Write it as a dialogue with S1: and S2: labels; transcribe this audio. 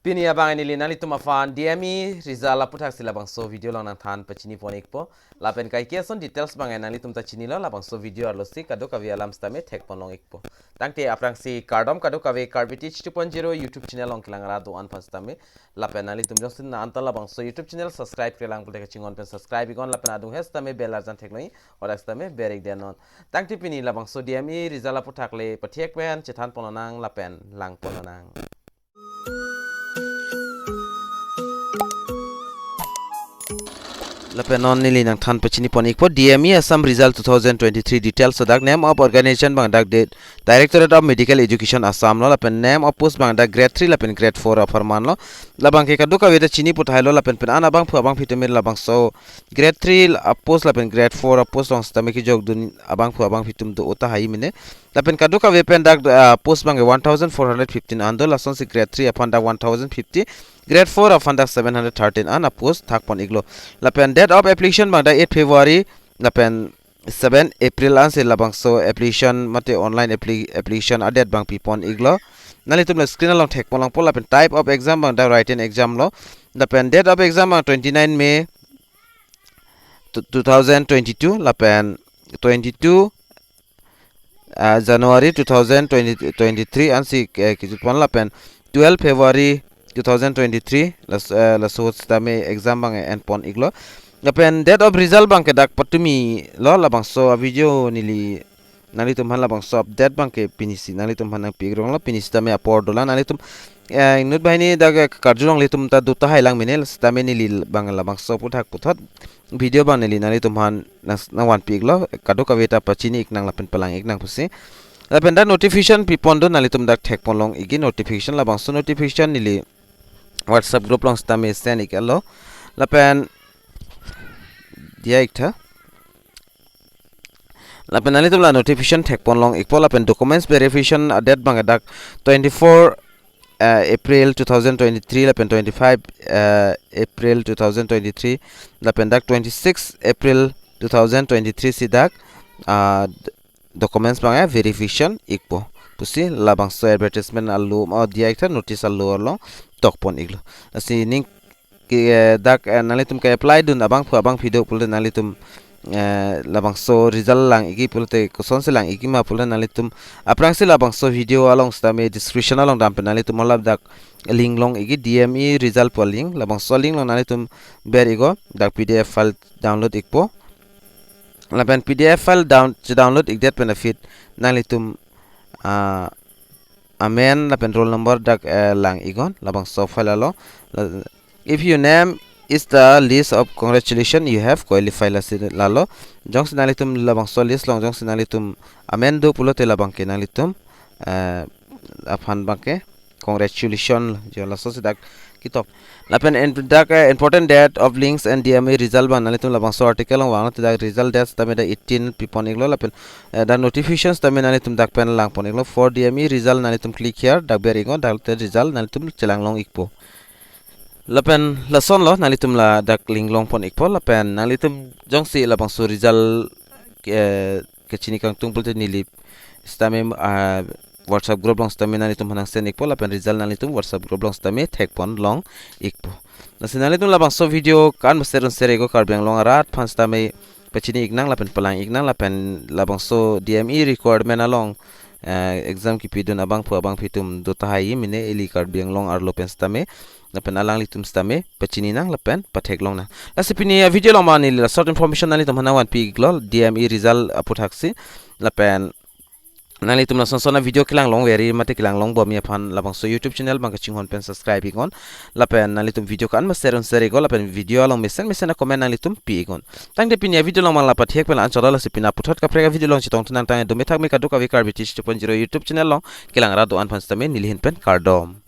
S1: Pini abang ini lina litu mafan DME result aputhak sila bangso video long nang than pachini ponik po lapen kai kia son details bangai nang litum tachini lo la bangso video arlo si kado kavi alam stame thek ponlong ikpo tangte aprang si kardom kado kavi karbitich 2.0 YouTube channel long kilang ra do an pastame lapen nang litum jongsin na antala bangso YouTube channel subscribe kelang pulte kachingon pen subscribe igon lapen adung hestame bell arjan theknoi orak stame berek denon tangte pini la bangso DME result aputhak le pathek pen chethan pononang lapen lang pononang Lapenon nili nang than pachini ponik po DME Assam result 2023 details so dak name of organization bang dak date Directorate of Medical Education Assam lo lapen name of post bang dak grade 3 lapen grade 4 of farman lo labang ke kadu ka weda chini puthai lo lapen pen ana bang phu abang fitemir labang so grade 3 post lapen grade 4 post long stame ki jog dun abang phu abang fitum do ota hai mine lapen kadu ka wepen dak post bang 1415 ando lason si grade 3 upon dak 1050 grade 4 of under 713 an post thak pon iglo lapen date of application bang 8 February lapen 7 April an se labang so application mate online application adet bang pipon iglo nali tum screen along thek polang pol lapen type of exam bang da written exam lo lapen date of exam bang 29 May 2022 lapen 22 January 2023 an si kijupon lapen 12 February 2023 la so stame exam bang endpon iglo lapen date of result bang ke dak patumi lo la bang so video nili nali tum han la bang so update bang ke pinisi nali tum han pigrong la pinisi tame upload dola nali tum nut bahini dak karjurong litum ta duta hailang minel stame nili bang la bang so puthak puthot video bang nili nali tum han na wan piglo kado kaveta pachini iknang lapen palang iknang pusi lapen da notification pipon do nali tum dak thek ponlong igi notification la bang so notification nili WhatsApp group long stame send ikalo lapen dia ikta lapen nali tum la notification thek pon long ikpol lapen documents verification date bang dak 24 April 2023 lapen 25 April 2023 lapen dak 26 April 2023 sidak documents bang verification ikpo pusi labang so advertisement allu ma dia ikta notice allu lo tokpon iglo asi ning dak nali tum ka apply dun abang phu abang video pul nali tum labang so result lang igi pulte koson se lang igi ma pul nali tum aprang se labang so video along stame description along dam nali tum lab dak link long igi DME result pol link labang so link long nali tum ber igo dak PDF file download ikpo laban PDF file download igdet benefit nali tum amen lapen roll number dak lang igon labang so file alo if your name is the list of congratulations you have qualified lalo jong sinalitum labang so list long jong sinalitum amen do pulote labang ke nalitum aphan bangke congratulations jola so dak kitop lapen dak important date of links and DME result ban nalitum labang so article long wang dak result dates tameda 18 pipon iglo lapen da notifications tamena nalitum dak pen lang pon iglo for DME result nalitum click here dak beringo dak result nalitum chelang long ikpo lapen lason lo nalitum la dak link long pon ikpo lapen nalitum jongsi labang so result ke chini kang tung pulte nili stame WhatsApp group long stame nalitum hanang sen ikpo lapen result nalitum WhatsApp group long stame thek pon long ikpo nasinalitum labang so video kan masteron serego karbeng long arat pan stame pachini ignang lapen palang ignang lapen labang so DME requirement along exam ki pidun abang phu abang fitum do tahai mine eli karbeng long arlo pen stame lapen alang litum stame pachini nang lapen pathek long na lasipini video long mani la short information nalitum hanawan pi glol DME result aputhaksi lapen nali tum na sonsona video kilang long veri mate kilang long bomi aphan labang so YouTube channel bang kaching hon pen subscribe igon lapen nali tum video kan masteron seri go lapen video long mesen a comment nali tum pi igon tang de pinia video long man lapat hek pen an chodala sipina puthot ka prega video long chitong tunan tang do methak me kadu ka vikar bitich 2.0 YouTube channel long kilang ra do an phan stame nilhin pen kardom